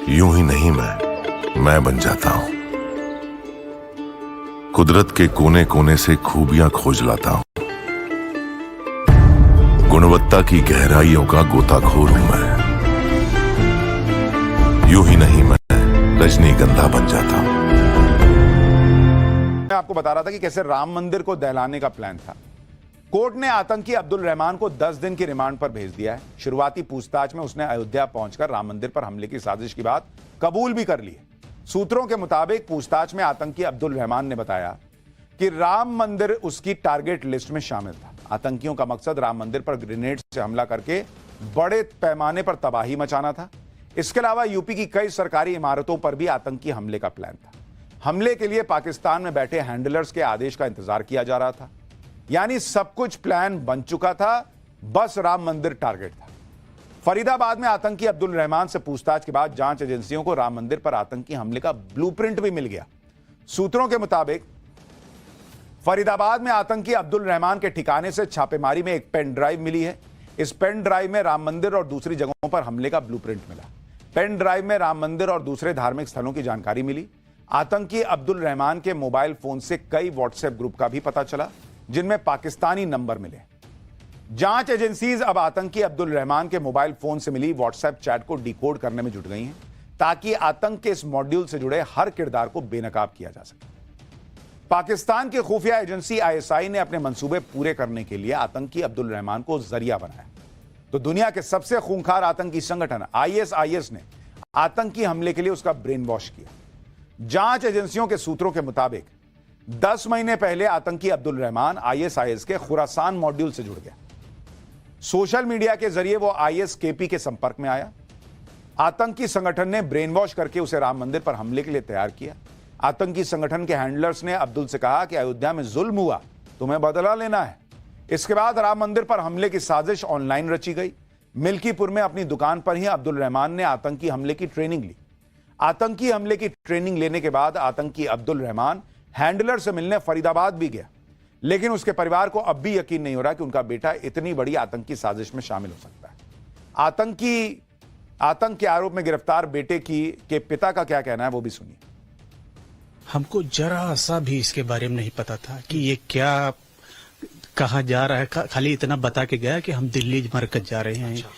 यूं ही नहीं मैं बन जाता हूं। कुदरत के कोने कोने से खूबियां खोज लाता हूं। गुणवत्ता की गहराइयों का गोताखोर हूं मैं। यूं ही नहीं मैं रजनीगंधा बन जाता हूं। मैं आपको बता रहा था कि कैसे राम मंदिर को दहलाने का प्लान था। कोर्ट ने आतंकी अब्दुल रहमान को 10 दिन की रिमांड पर भेज दिया है। शुरुआती पूछताछ में उसने अयोध्या पहुंचकर राम मंदिर पर हमले की साजिश की बात कबूल भी कर ली है। सूत्रों के मुताबिक पूछताछ में आतंकी अब्दुल रहमान ने बताया कि राम मंदिर उसकी टारगेट लिस्ट में शामिल था। आतंकियों का मकसद राम मंदिर पर ग्रेनेड से हमला करके बड़े पैमाने पर तबाही मचाना था। इसके अलावा यूपी की कई सरकारी इमारतों पर भी आतंकी हमले का प्लान था। हमले के लिए पाकिस्तान में बैठे हैंडलर्स के आदेश का इंतजार किया जा रहा था। यानी सब कुछ प्लान बन चुका था, बस राम मंदिर टारगेट था। फरीदाबाद में आतंकी अब्दुल रहमान से पूछताछ के बाद जांच एजेंसियों को राम मंदिर पर आतंकी हमले का ब्लूप्रिंट भी मिल गया। सूत्रों के मुताबिक फरीदाबाद में आतंकी अब्दुल रहमान के ठिकाने से छापेमारी में एक पेन ड्राइव मिली है। इस पेन ड्राइव में राम मंदिर और दूसरी जगहों पर हमले का ब्लूप्रिंट मिला। पेन ड्राइव में राम मंदिर और दूसरे धार्मिक स्थलों की जानकारी मिली। आतंकी अब्दुल रहमान के मोबाइल फोन से कई व्हाट्सएप ग्रुप का भी पता चला, जिनमें पाकिस्तानी नंबर मिले। जांच एजेंसीज अब आतंकी अब्दुल रहमान के मोबाइल फोन से मिली व्हाट्सएप चैट को डिकोड करने में जुट गई हैं, ताकि आतंक के इस मॉड्यूल से जुड़े हर किरदार को बेनकाब किया जा सके। पाकिस्तान की खुफिया एजेंसी आईएसआई ने अपने मंसूबे पूरे करने के लिए आतंकी अब्दुल रहमान को जरिया बनाया। तो दुनिया के सबसे खूंखार आतंकी संगठन आईएसआईएस ने आतंकी हमले के लिए उसका ब्रेन वॉश किया। जांच एजेंसियों के सूत्रों के मुताबिक 10 महीने पहले आतंकी अब्दुल रहमान आईएसआईएस के खुरासान मॉड्यूल से जुड़ गया। सोशल मीडिया के जरिए वो आईएसकेपी के संपर्क में आया। आतंकी संगठन ने ब्रेन वॉश करके उसे राम मंदिर पर हमले के लिए तैयार किया। आतंकी संगठन के हैंडलर्स ने अब्दुल से कहा कि अयोध्या में जुल्म हुआ, तुम्हें बदला लेना है। इसके बाद राम मंदिर पर हमले की साजिश ऑनलाइन रची गई। मिल्कीपुर में अपनी दुकान पर ही अब्दुल रहमान ने आतंकी हमले की ट्रेनिंग ली। आतंकी हमले की ट्रेनिंग लेने के बाद आतंकी अब्दुल रहमान हैंडलर से मिलने फरीदाबाद भी गया, लेकिन उसके परिवार को अब भी यकीन नहीं हो रहा कि उनका बेटा इतनी बड़ी आतंकी साजिश में शामिल हो सकता है। आतंक के आरोप में गिरफ्तार बेटे के पिता का क्या कहना है, वो भी सुनिए। हमको जरा सा भी इसके बारे में नहीं पता था कि ये क्या कहाँ जा रहा है। खाली इतना बता के गया कि हम दिल्ली मरकज जा रहे हैं। अच्छा।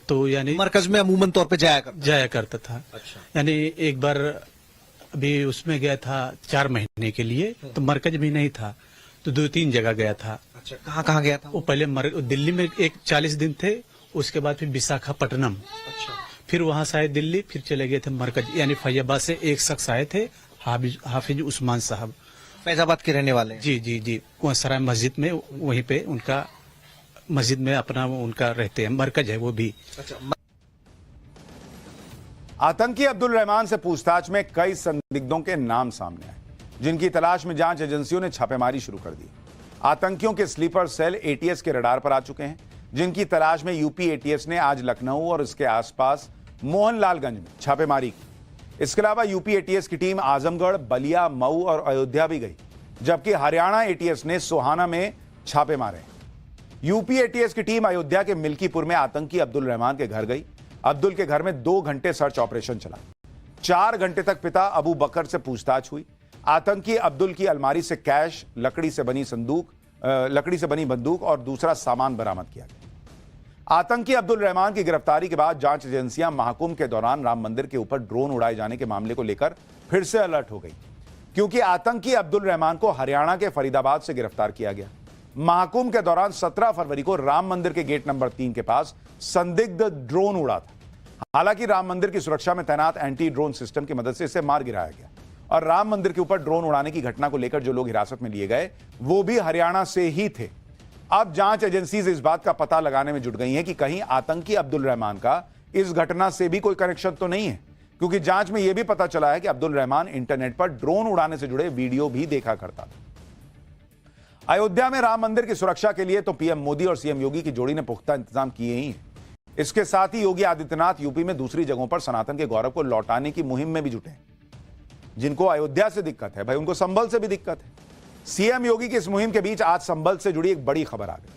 तो यानी मरकज में अमूमन तौर पे जाया करता था। अच्छा। यानी एक बार अभी उसमें गया था 4 महीने के लिए, तो मरकज भी नहीं था, तो 2-3 जगह गया था। अच्छा, कहाँ गया था? वो पहले दिल्ली में 40 दिन थे, उसके बाद फिर विशाखापट्टनम। अच्छा। फिर वहां से आए दिल्ली, फिर चले गए थे मरकज। यानी फैजाबाद से एक शख्स आए थे, हाफिज उस्मान साहब, फैजाबाद के रहने वाले। जी वहाँ सराय मस्जिद में, वहीं पे उनका मस्जिद में अपना उनका रहते हैं, मरकज है वो भी। अच्छा। आतंकी अब्दुल रहमान से पूछताछ में कई संदिग्धों के नाम सामने आए, जिनकी तलाश में जांच एजेंसियों ने छापेमारी शुरू कर दी। आतंकियों के स्लीपर सेल एटीएस के रडार पर आ चुके हैं, जिनकी तलाश में यूपी एटीएस ने आज लखनऊ और इसके आसपास मोहनलालगंज में छापेमारी की। इसके अलावा यूपी एटीएस की टीम आजमगढ़, बलिया, मऊ और अयोध्या भी गई, जबकि हरियाणा एटीएस ने सोहाना में छापे मारे। यूपी एटीएस की टीम अयोध्या के मिल्कीपुर में आतंकी अब्दुल रहमान के घर गई। अब्दुल के घर में 2 घंटे सर्च ऑपरेशन चला। 4 घंटे तक पिता अबू बकर से पूछताछ हुई। आतंकी अब्दुल की अलमारी से कैश, लकड़ी से बनी बंदूक और दूसरा सामान बरामद किया गया। आतंकी अब्दुल रहमान की गिरफ्तारी के बाद जांच एजेंसियां महाकुंभ के दौरान राम मंदिर के ऊपर ड्रोन उड़ाए जाने के मामले को लेकर फिर से अलर्ट हो गई, क्योंकि आतंकी अब्दुल रहमान को हरियाणा के फरीदाबाद से गिरफ्तार किया गया। महाकुंभ के दौरान 17 फरवरी को राम मंदिर के गेट नंबर 3 के पास संदिग्ध ड्रोन उड़ा था। हालांकि राम मंदिर की सुरक्षा में तैनात एंटी ड्रोन सिस्टम की मदद से इसे मार गिराया गया, और राम मंदिर के ऊपर ड्रोन उड़ाने की घटना को लेकर जो लोग हिरासत में लिए गए वो भी हरियाणा से ही थे। अब जांच एजेंसीज इस बात का पता लगाने में जुट गई हैं कि कहीं आतंकी अब्दुल रहमान का इस घटना से भी कोई कनेक्शन तो नहीं है, क्योंकि जांच में यह भी पता चला है कि अब्दुल रहमान इंटरनेट पर ड्रोन उड़ाने से जुड़े वीडियो भी देखा करता था। अयोध्या में राम मंदिर की सुरक्षा के लिए तो पीएम मोदी और सीएम योगी की जोड़ी ने पुख्ता इंतजाम किए ही हैं। इसके साथ ही योगी आदित्यनाथ यूपी में दूसरी जगहों पर सनातन के गौरव को लौटाने की मुहिम में भी जुटे हैं। जिनको अयोध्या से दिक्कत है भाई, उनको संभल से भी दिक्कत है। सीएम योगी की इस मुहिम के बीच आज संभल से जुड़ी एक बड़ी खबर आ गई,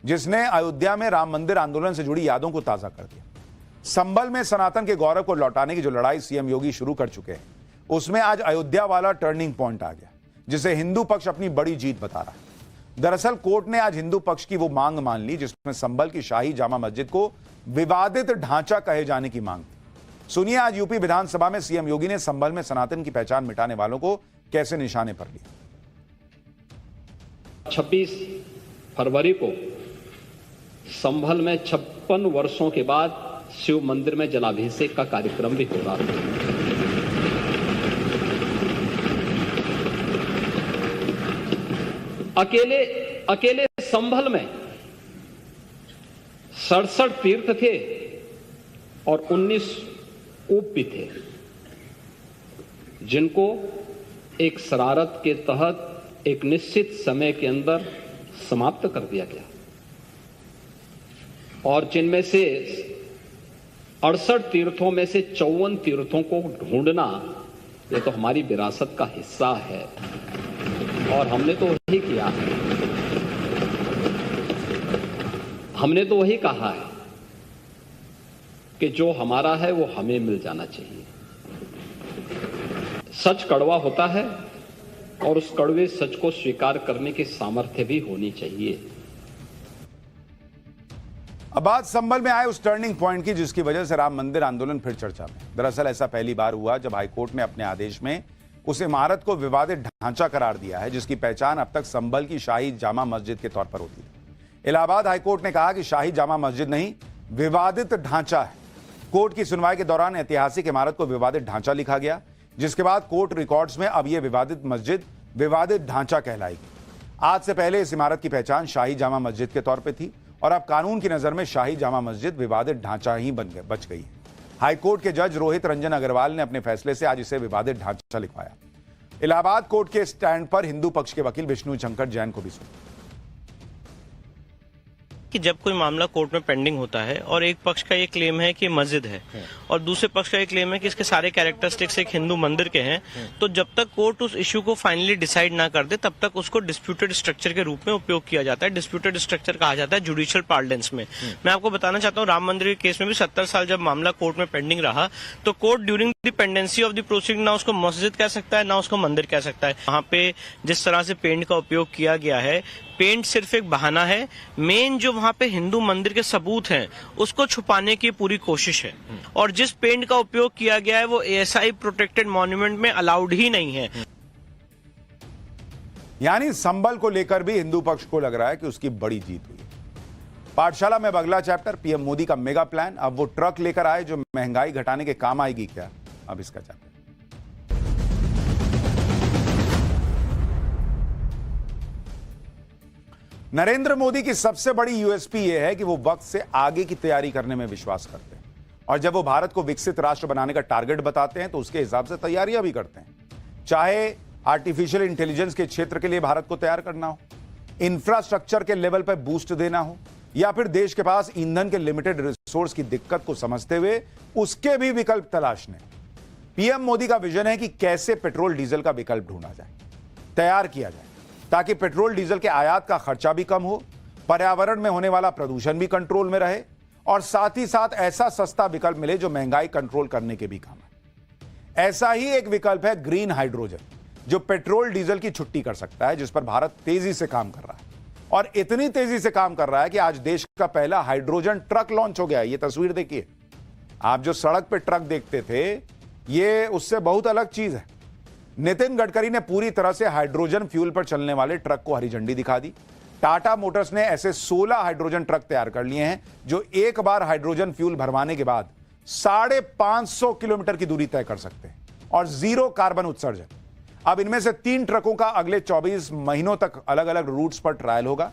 जिसने अयोध्या में राम मंदिर आंदोलन से जुड़ी यादों को ताजा कर दिया। संभल में सनातन के गौरव को लौटाने की जो लड़ाई सीएम योगी शुरू कर चुके हैं, उसमें आज अयोध्या वाला टर्निंग पॉइंट आ गया, जिसे हिंदू पक्ष अपनी बड़ी जीत बता रहा है। दरअसल कोर्ट ने आज हिंदू पक्ष की वो मांग मान ली जिसमें संभल की शाही जामा मस्जिद को विवादित ढांचा कहे जाने की मांग थी। सुनिए आज यूपी विधानसभा में सीएम योगी ने संभल में सनातन की पहचान मिटाने वालों को कैसे निशाने पर लिया। 26 फरवरी को संभल में 56 वर्षों के बाद शिव मंदिर में जलाभिषेक का कार्यक्रम भी हो रहा था। अकेले संभल में 67 तीर्थ थे और 19 कूप भी थे, जिनको एक शरारत के तहत एक निश्चित समय के अंदर समाप्त कर दिया गया और जिनमें से 68 तीर्थों में से 54 तीर्थों को ढूंढना ये तो हमारी विरासत का हिस्सा है और हमने तो वही किया है। हमने तो वही कहा है कि जो हमारा है वो हमें मिल जाना चाहिए। सच कड़वा होता है और उस कड़वे सच को स्वीकार करने की सामर्थ्य भी होनी चाहिए। अब बात संभल में आए उस टर्निंग पॉइंट की जिसकी वजह से राम मंदिर आंदोलन फिर चर्चा में। दरअसल ऐसा पहली बार हुआ जब हाईकोर्ट ने अपने आदेश में उस इमारत को विवादित ढांचा करार दिया है जिसकी पहचान अब तक संभल की शाही जामा मस्जिद के तौर पर होती है। इलाहाबाद हाईकोर्ट ने कहा कि शाही जामा मस्जिद नहीं, विवादित ढांचा है। कोर्ट की सुनवाई के दौरान ऐतिहासिक इमारत को विवादित ढांचा लिखा गया, जिसके बाद कोर्ट रिकॉर्ड्स में अब यह विवादित मस्जिद विवादित ढांचा कहलाएगी। आज से पहले इस इमारत की पहचान शाही जामा मस्जिद के तौर पर थी और अब कानून की नजर में शाही जामा मस्जिद विवादित ढांचा ही बच गई है। हाईकोर्ट के जज रोहित रंजन अग्रवाल ने अपने फैसले से आज इसे विवादित ढांचा लिखवाया। इलाहाबाद कोर्ट के स्टैंड पर हिंदू पक्ष के वकील विष्णु शंकर जैन को भी सुना कि जब कोई मामला कोर्ट में पेंडिंग होता है और एक पक्ष का ये क्लेम है कि मस्जिद है और दूसरे पक्ष का ये क्लेम है कि इसके सारे कैरेक्टरिस्टिक्स एक हिंदू मंदिर के हैं, तो जब तक कोर्ट उस इश्यू को फाइनली डिसाइड ना कर दे तब तक उसको डिस्प्यूटेड स्ट्रक्चर के रूप में उपयोग किया जाता है। डिस्प्यूटेड स्ट्रक्चर कहा जाता है जुडिशियल पार्लेंस में। मैं आपको बताना चाहता हूँ, राम मंदिर के केस में भी 70 साल जब मामला कोर्ट में पेंडिंग रहा तो court during the pendency of the proceeding ना उसको मस्जिद कह सकता है ना उसको मंदिर कह सकता है। वहाँ पे जिस तरह से पेंट का उपयोग किया गया है, पेंट सिर्फ एक बहाना है। मेन जो वहाँ पे हिंदू मंदिर के सबूत हैं उसको छुपाने की पूरी कोशिश है और जिस पेंट का उपयोग किया गया है वो एएसआई प्रोटेक्टेड मॉन्यूमेंट में अलाउड ही नहीं है। यानी संभल को लेकर भी हिंदू पक्ष को लग रहा है कि उसकी बड़ी जीत हुई। पाठशाला में अब अगला चैप्टर, पीएम मोदी का मेगा प्लान। अब वो ट्रक लेकर आए जो महंगाई घटाने के काम आएगी क्या, अब इसका चैप्टर। नरेंद्र मोदी की सबसे बड़ी यूएसपी यह है कि वो वक्त से आगे की तैयारी करने में विश्वास करते हैं और जब वो भारत को विकसित राष्ट्र बनाने का टारगेट बताते हैं तो उसके हिसाब से तैयारियां भी करते हैं। चाहे आर्टिफिशियल इंटेलिजेंस के क्षेत्र के लिए भारत को तैयार करना हो, इंफ्रास्ट्रक्चर के लेवल पर बूस्ट देना हो, या फिर देश के पास ईंधन के लिमिटेड रिसोर्स की दिक्कत को समझते हुए उसके भी विकल्प तलाशने। पीएम मोदी का विजन है कि कैसे पेट्रोल डीजल का विकल्प ढूंढा जाए, तैयार किया जाए, ताकि पेट्रोल डीजल के आयात का खर्चा भी कम हो, पर्यावरण में होने वाला प्रदूषण भी कंट्रोल में रहे और साथ ही साथ ऐसा सस्ता विकल्प मिले जो महंगाई कंट्रोल करने के भी काम है। ऐसा ही एक विकल्प है ग्रीन हाइड्रोजन, जो पेट्रोल डीजल की छुट्टी कर सकता है, जिस पर भारत तेजी से काम कर रहा है और इतनी तेजी से काम कर रहा है कि आज देश का पहला हाइड्रोजन ट्रक लॉन्च हो गया है। ये तस्वीर देखिए, आप जो सड़क पर ट्रक देखते थे ये उससे बहुत अलग चीज है। नितिन गडकरी ने पूरी तरह से हाइड्रोजन फ्यूल पर चलने वाले ट्रक को हरी झंडी दिखा दी। टाटा मोटर्स ने ऐसे 16 हाइड्रोजन ट्रक तैयार कर लिए हैं जो एक बार हाइड्रोजन फ्यूल भरवाने के बाद 550 किलोमीटर की दूरी तय कर सकते हैं और 0 कार्बन उत्सर्जन। अब इनमें से 3 ट्रकों का अगले 24 महीनों तक अलग अलग रूट्स पर ट्रायल होगा।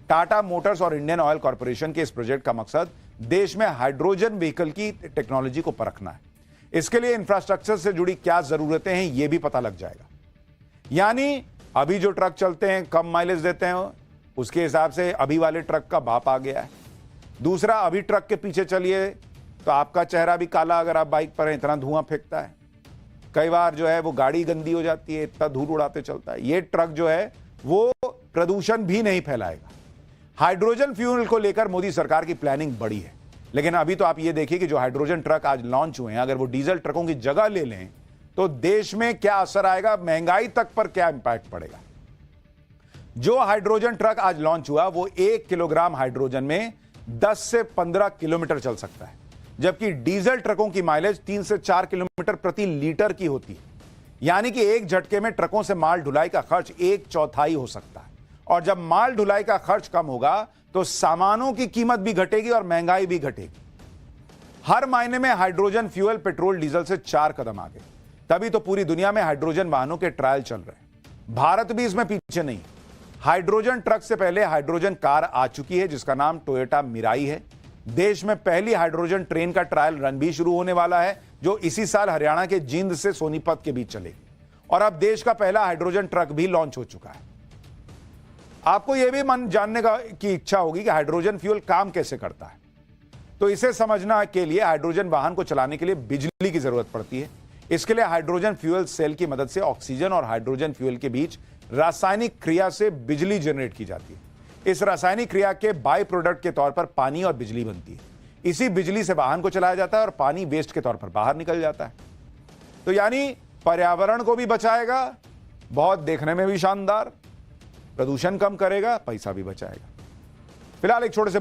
टाटा मोटर्स और इंडियन ऑयल कॉर्पोरेशन के इस प्रोजेक्ट का मकसद देश में हाइड्रोजन व्हीकल की टेक्नोलॉजी को परखना है। इसके लिए इंफ्रास्ट्रक्चर से जुड़ी क्या जरूरतें हैं यह भी पता लग जाएगा। यानी अभी जो ट्रक चलते हैं कम माइलेज देते हैं उसके हिसाब से अभी वाले ट्रक का बाप आ गया है। दूसरा, अभी ट्रक के पीछे चलिए तो आपका चेहरा भी काला अगर आप बाइक पर हैं, इतना धुआं फेंकता है। कई बार जो है वो गाड़ी गंदी हो जाती है, इतना धूल उड़ाते चलता है। ये ट्रक जो है वो प्रदूषण भी नहीं फैलाएगा। हाइड्रोजन फ्यूल को लेकर मोदी सरकार की प्लानिंग बड़ी है, लेकिन अभी तो आप ये देखिए कि जो हाइड्रोजन ट्रक आज लॉन्च हुए हैं, अगर वो डीजल ट्रकों की जगह ले लें तो देश में क्या असर आएगा, महंगाई तक पर क्या इंपैक्ट पड़ेगा। जो हाइड्रोजन ट्रक आज लॉन्च हुआ वो 1 किलोग्राम हाइड्रोजन में 10 से 15 किलोमीटर चल सकता है, जबकि डीजल ट्रकों की माइलेज 3 से 4 किलोमीटर प्रति लीटर की होती है। यानी कि एक झटके में ट्रकों से माल ढुलाई का खर्च 1/4 हो सकता है। और जब माल ढुलाई का खर्च कम होगा तो सामानों की कीमत भी घटेगी और महंगाई भी घटेगी। हर मायने में हाइड्रोजन फ्यूल पेट्रोल डीजल से 4 कदम आगे। तभी तो पूरी दुनिया में हाइड्रोजन वाहनों के ट्रायल चल रहे हैं। भारत भी इसमें पीछे नहीं। हाइड्रोजन ट्रक से पहले हाइड्रोजन कार आ चुकी है जिसका नाम टोयोटा मिराई है। देश में पहली हाइड्रोजन ट्रेन का ट्रायल रन भी शुरू होने वाला है, जो इसी साल हरियाणा के जींद से सोनीपत के बीच चलेगी। और अब देश का पहला हाइड्रोजन ट्रक भी लॉन्च हो चुका है। आपको यह भी मन जानने की इच्छा होगी कि हाइड्रोजन फ्यूल काम कैसे करता है। तो इसे समझना के लिए हाइड्रोजन वाहन को चलाने के लिए बिजली की जरूरत पड़ती है। इसके लिए हाइड्रोजन फ्यूल सेल की मदद से ऑक्सीजन और हाइड्रोजन फ्यूल के बीच रासायनिक क्रिया से बिजली जनरेट की जाती है। इस रासायनिक क्रिया के बाय प्रोडक्ट के तौर पर पानी और बिजली बनती है। इसी बिजली से वाहन को चलाया जाता है और पानी वेस्ट के तौर पर बाहर निकल जाता है। तो यानी पर्यावरण को भी बचाएगा, बहुत देखने में भी शानदार, प्रदूषण कम करेगा, पैसा भी बचाएगा। फिलहाल एक छोटे से